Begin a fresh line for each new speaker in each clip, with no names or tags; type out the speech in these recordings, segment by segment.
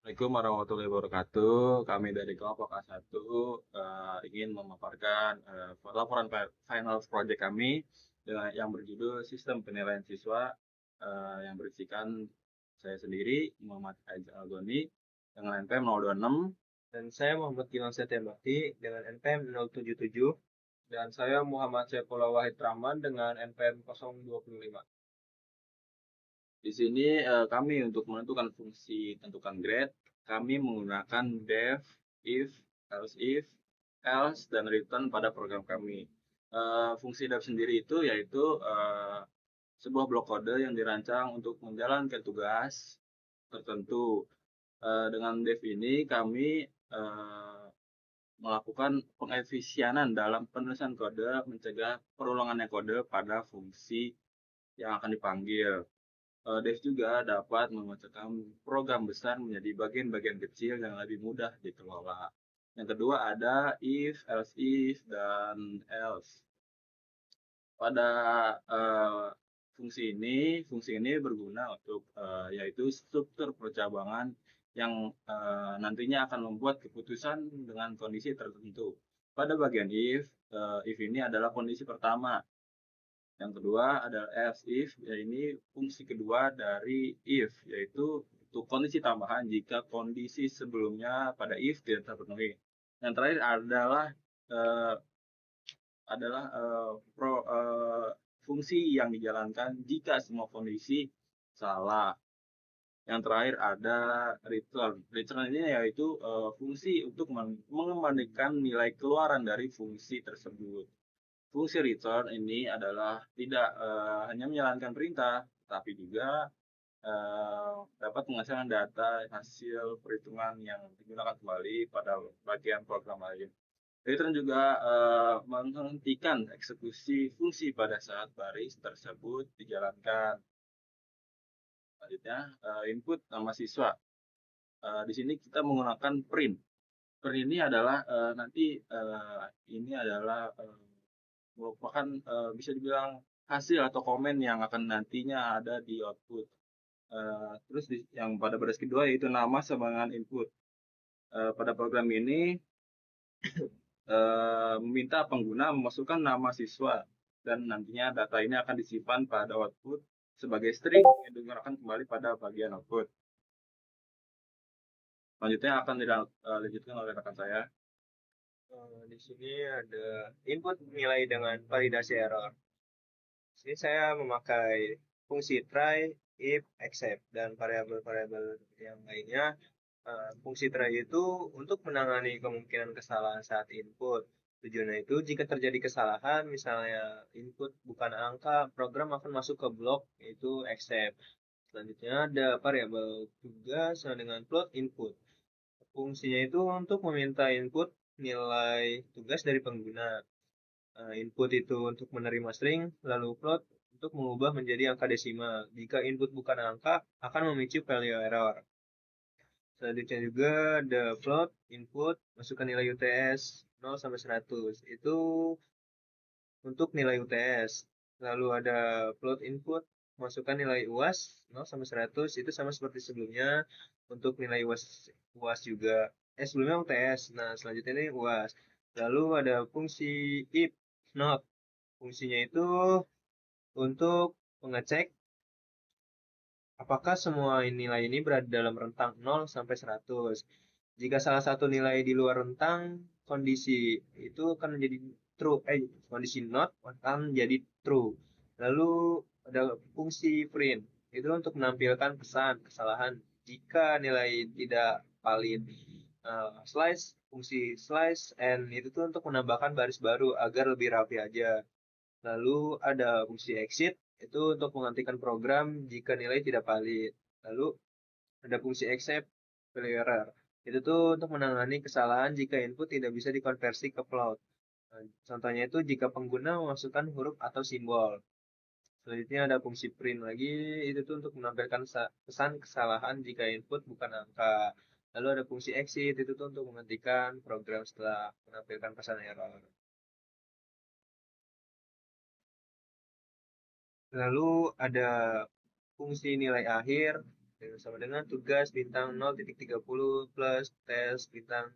Assalamualaikum warahmatullahi wabarakatuh. Kami dari kelompok A1 ingin memaparkan laporan final project kami yang berjudul Sistem Penilaian Siswa yang berisikan saya sendiri, Muhammad Aizal Algoni, dengan NPM 026,
Dan saya Muhammad Gilang Setiabakti dengan NPM 077. Dan saya Muhammad Saifullah Wahid Rahman dengan NPM 025.
Di sini kami untuk menentukan fungsi tentukan grade, kami menggunakan def, if, else, dan return pada program kami. Fungsi def sendiri itu yaitu sebuah blok kode yang dirancang untuk menjalankan tugas tertentu. Dengan def ini kami melakukan pengefisienan dalam penulisan kode, mencegah perulangannya kode pada fungsi yang akan dipanggil. Dev juga dapat memecahkan program besar menjadi bagian-bagian kecil yang lebih mudah dikelola. Yang kedua ada if, else if, dan else. Pada uh, fungsi ini berguna untuk yaitu struktur percabangan yang nantinya akan membuat keputusan dengan kondisi tertentu. Pada bagian if ini adalah kondisi pertama. Yang kedua adalah else if, ini fungsi kedua dari if, yaitu untuk kondisi tambahan jika kondisi sebelumnya pada if tidak terpenuhi. Yang terakhir eh, adalah fungsi yang dijalankan jika semua kondisi salah. Yang terakhir ada return. Return ini yaitu fungsi untuk mengembalikan nilai keluaran dari fungsi tersebut. Fungsi return ini adalah tidak hanya menjalankan perintah, tapi juga dapat menghasilkan data hasil perhitungan yang digunakan kembali pada bagian program lain. Return juga menghentikan eksekusi fungsi pada saat baris tersebut dijalankan. Selanjutnya, input nama siswa. Di sini kita menggunakan print. Print ini adalah ini adalah merupakan bisa dibilang hasil atau komen yang akan nantinya ada di output. Terus yang pada baris kedua yaitu nama sebagai input. Pada program ini meminta pengguna memasukkan nama siswa dan nantinya data ini akan disimpan pada output sebagai string yang digunakan kembali pada bagian output. Selanjutnya akan dilanjutkan oleh rekan saya.
Di sini ada input nilai dengan validasi error. Di sini saya memakai fungsi try, if, except, dan variabel-variabel yang lainnya. Fungsi try itu untuk menangani kemungkinan kesalahan saat input. Tujuannya itu jika terjadi kesalahan, misalnya input bukan angka, program akan masuk ke blok yaitu except. Selanjutnya ada variabel tugas dengan float input. Fungsinya itu untuk meminta input nilai tugas dari pengguna. Input itu untuk menerima string, lalu float untuk mengubah menjadi angka desimal. Jika input bukan angka, akan memicu value error. Selanjutnya juga ada float input, masukkan nilai UTS 0 sampai 100. Itu untuk nilai UTS. Lalu ada float input, masukkan nilai UAS 0 sampai 100. Itu sama seperti sebelumnya untuk nilai UAS juga. Sebelumnya UTS. Nah, selanjutnya ini UAS. Lalu ada fungsi if not. Fungsinya itu untuk mengecek apakah semua nilai ini berada dalam rentang 0 sampai 100. Jika salah satu nilai di luar rentang, kondisi itu akan menjadi true. Kondisi not akan menjadi true. Lalu ada fungsi print. Itu untuk menampilkan pesan kesalahan jika nilai tidak valid. Fungsi slice, and itu tuh untuk menambahkan baris baru agar lebih rapi aja. Lalu ada fungsi exit, itu untuk menghentikan program jika nilai tidak valid. Lalu ada fungsi except value error. Itu tuh untuk menangani kesalahan jika input tidak bisa dikonversi ke float. Nah, contohnya itu jika pengguna memasukkan huruf atau simbol. Selanjutnya ada fungsi print lagi, itu tuh untuk menampilkan pesan kesalahan jika input bukan angka. Lalu ada fungsi exit, itu tuh untuk menghentikan program setelah menampilkan pesan error. Lalu ada fungsi nilai akhir, sama dengan tugas bintang 0.30 plus tes bintang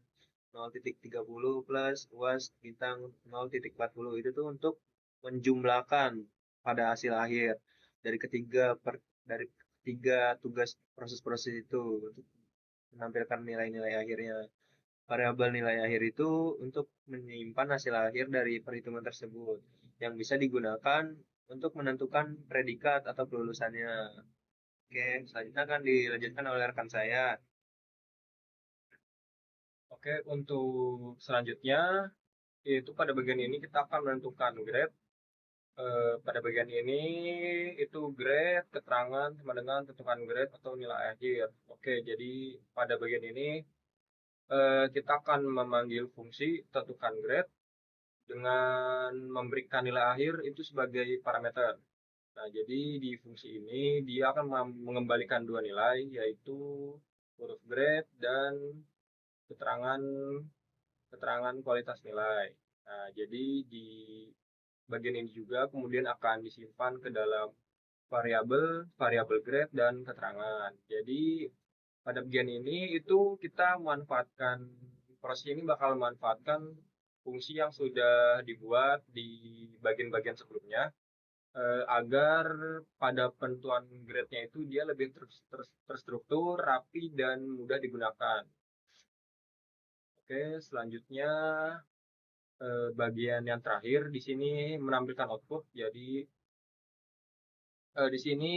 0.30 plus UAS bintang 0.40. Itu tuh untuk menjumlahkan pada hasil akhir dari dari ketiga tugas proses-proses itu untuk menampilkan nilai-nilai akhirnya. Variabel nilai akhir itu untuk menyimpan hasil akhir dari perhitungan tersebut yang bisa digunakan untuk menentukan predikat atau kelulusannya. Oke, selanjutnya akan dilanjutkan oleh rekan saya.
Oke, untuk selanjutnya itu pada bagian ini kita akan menentukan grade. Pada bagian ini itu grade, keterangan sama dengan tentukan grade atau nilai akhir. Oke, jadi pada bagian ini kita akan memanggil fungsi tentukan grade dengan memberikan nilai akhir itu sebagai parameter. Nah, jadi di fungsi ini dia akan mengembalikan dua nilai, yaitu huruf grade dan keterangan keterangan kualitas nilai. Nah, jadi di bagian ini juga kemudian akan disimpan ke dalam variabel grade dan keterangan. Jadi pada bagian ini itu kita manfaatkan proses ini bakal memanfaatkan fungsi yang sudah dibuat di bagian-bagian sebelumnya agar pada penentuan grade-nya itu dia lebih terstruktur, rapi, dan mudah digunakan. Oke, selanjutnya bagian yang terakhir di sini menampilkan output. Jadi di sini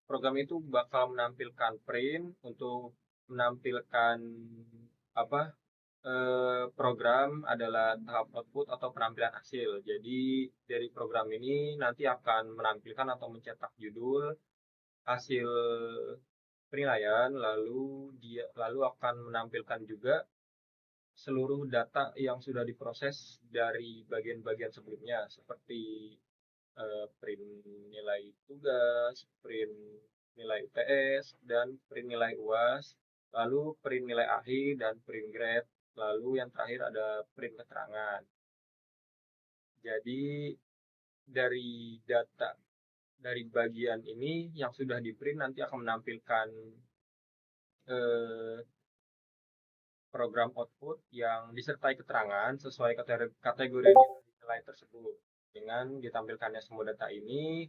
program itu bakal menampilkan print untuk menampilkan apa program adalah tahap output atau penampilan hasil. Jadi dari program ini nanti akan menampilkan atau mencetak judul hasil penilaian, lalu akan menampilkan juga seluruh data yang sudah diproses dari bagian-bagian sebelumnya seperti print nilai tugas, print nilai UTS, dan print nilai UAS, lalu print nilai akhir dan print grade, lalu yang terakhir ada print keterangan. Jadi dari data dari bagian ini yang sudah di print nanti akan menampilkan eh, program output yang disertai keterangan sesuai kategori nilai tersebut. Dengan ditampilkannya semua data ini,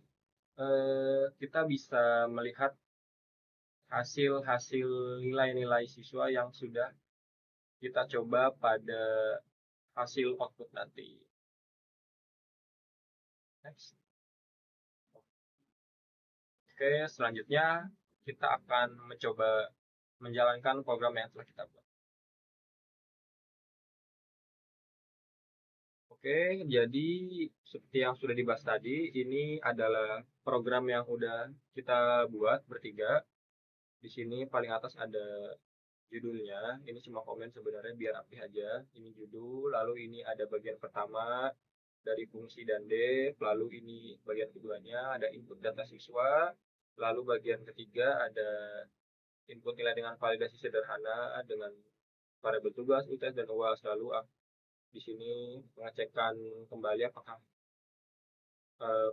kita bisa melihat hasil-hasil nilai-nilai siswa yang sudah kita coba pada hasil output nanti. Next. Oke, selanjutnya kita akan mencoba menjalankan program yang telah kita buat. Oke, jadi seperti yang sudah dibahas tadi, ini adalah program yang udah kita buat bertiga. Di sini paling atas ada judulnya. Ini cuma komen sebenarnya biar rapi aja. Ini judul, lalu ini ada bagian pertama dari fungsi dan def, lalu ini bagian keduanya ada input data siswa, lalu bagian ketiga ada input nilai dengan validasi sederhana dengan variabel tugas, UTS, dan UAS. Lalu di sini pengecekan kembali apakah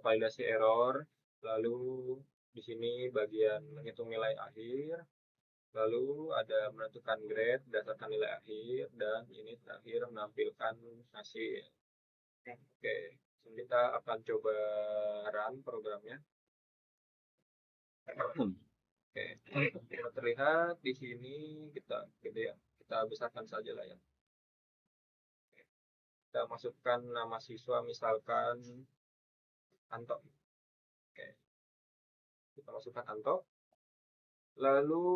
validasi error, lalu di sini bagian menghitung nilai akhir, lalu ada menentukan grade berdasarkan nilai akhir, dan ini terakhir menampilkan hasil. Oke, kita akan coba run programnya. Oke, terlihat di sini kita gede ya, kita besarkan saja lah ya. Kita masukkan nama siswa misalkan Anto. Oke, kita masukkan Anto. Lalu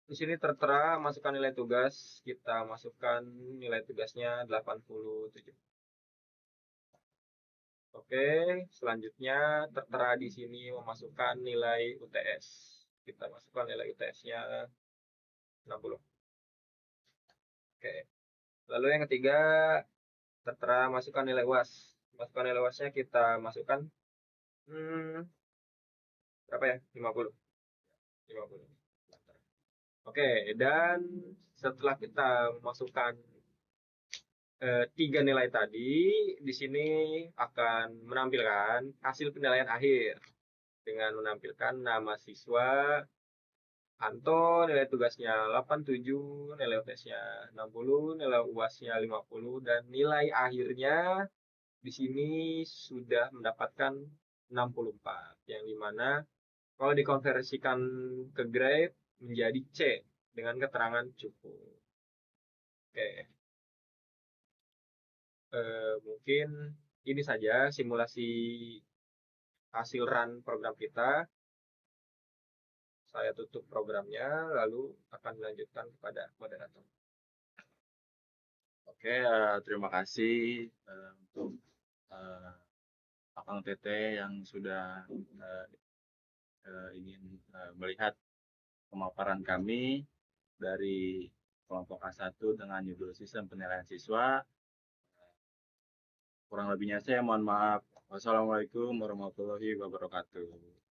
di sini tertera masukkan nilai tugas, kita masukkan nilai tugasnya 87. Oke, selanjutnya tertera di sini memasukkan nilai UTS. Kita masukkan nilai UTS-nya 60. Oke. Lalu yang ketiga tertera masukkan nilai UAS. Masukkan nilai UAS-nya kita masukkan berapa ya? 50. 50. Oke, dan setelah kita masukkan tiga nilai tadi, di sini akan menampilkan hasil penilaian akhir dengan menampilkan nama siswa,
Anto nilai tugasnya 87, nilai UTS-nya 60, nilai UAS-nya 50, dan nilai akhirnya di sini sudah mendapatkan 64, yang dimana kalau dikonversikan ke grade menjadi C dengan keterangan cukup. Oke, mungkin ini saja simulasi hasil run program kita. Saya tutup programnya, lalu akan dilanjutkan kepada moderator.
Oke, terima kasih untuk eh, Akang Tete yang sudah eh, ingin melihat pemaparan kami dari kelompok A1 dengan judul Sistem Penilaian Siswa. Kurang lebihnya saya mohon maaf. Wassalamualaikum warahmatullahi wabarakatuh.